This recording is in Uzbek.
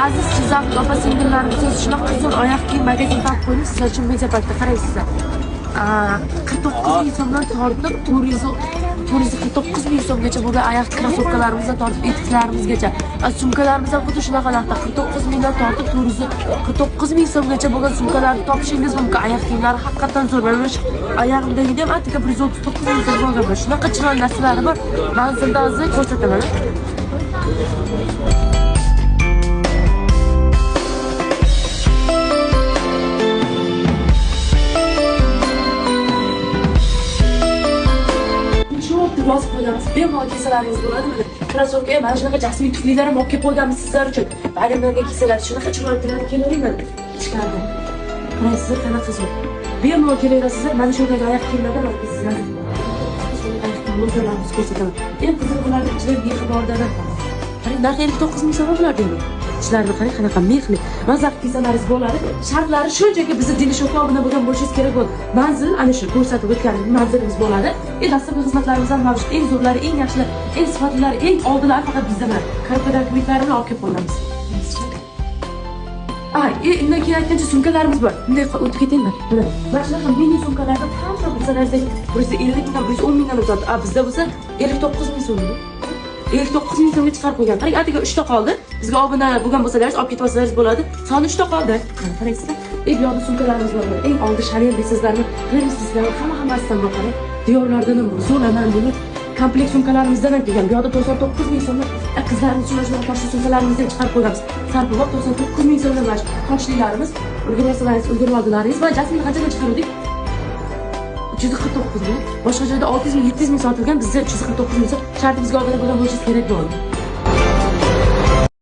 aziz Jizzax opa singillarimiz shunaqa uzun oyoq kiyim magazin topib qo'ydim sizlar uchun Mediaparkda qaraysizlar. 49 ming so'mdan tortib 449 ming so'mgacha bo'lgan oyoq krossovkalarimizni tortib etiklarimizgacha, sumkalarimiz ham xuddi shunaqa narxda 49 mingdan tortib 449 ming so'mgacha bo'lgan sumkalarni topishingiz mumkin. Oyoq kiyimlari haqiqatan zo'r. Mana shu oyog'imdagida ham atika 139 ming so'm bo'lgan. Shunaqa chiroyli narsalari bor. Manzildan hozir ko'rsataman. Yozib qo'yamiz. Bemalol kiysalaringiz bo'ladi. Krossovka mana shunaqa jasmin tuflilar ham olib kelib qo'yganmiz sizlar uchun. Bayramlarga kiysalar shunaqa chiroyli turadi. Kelaveringlar. Ichkarida. Qaraysiz, qanaqa zo'r. Bemalol kelaverasizlar. Mana shunday oyoq kiyimlardan olib sizlar. Mo'ljallarimizni ko'rsataman. Eng qiziq bo'lardi ichida mexi bordan. Qarang, narxi 59 ming so'm bo'lardi endi. Ishlarini qarang, qanaqa mexli. Mazaq kiysalaringiz bo'ladi. Shartlari shunchaki bizni Dilishofga obuna bo'lgan bo'lishingiz kerak bo'ldi. Manzil ana shu ko'rsatib o'tgan manzilimiz bo'ladi. Dastlabki xizmatlarimiz ham mavjud. Eng zo'rlari, eng yaxshilari, eng sifatlilari, eng oldilari faqat bizda bor. Karpadan kuylarini olib kelib qo'yamiz. Undan keyin aytgancha sumkalarimiz bor. Bunday o'tib ketaymi? Mana shunaqa mini sumkalarda hamma bilsalaringiz 150 mingdan 110 mingdan o'tadi. Bizda bo'lsa 59 ming so'm. 59 ming so'mga chiqarib qo'ygan. Qarang, atiga 3 ta qoldi. Bizga obuna bo'lgan bo'lsalaringiz olib ketib olsangiz bo'ladi. Soni 3 ta qoldi. Qarang, bu yoqda sumkalarimiz bor. Eng oldi Chanel deysizlarmi? Qarang, hammasidan bor qarang. Diyorlardan ham zo'lanan buni komplekt sumkalarimizdan ham kelgan. Bu yoqda 99 ming so'mga qizlarimiz uchun mana toshli sumkalarimizdan chiqarib qo'yamiz. Sarpibop 99 ming so'mdan mana toshlilarimiz, ulgurib oldilaringiz va jasminni qanchaga chiqardik? 349 ming. Boshqa joyda 600 ming, 700 ming sotilgan, bizda 349 ming so'm. Shartimizga obuna bo'lgan bo'lishingiz kerak bo'ldi.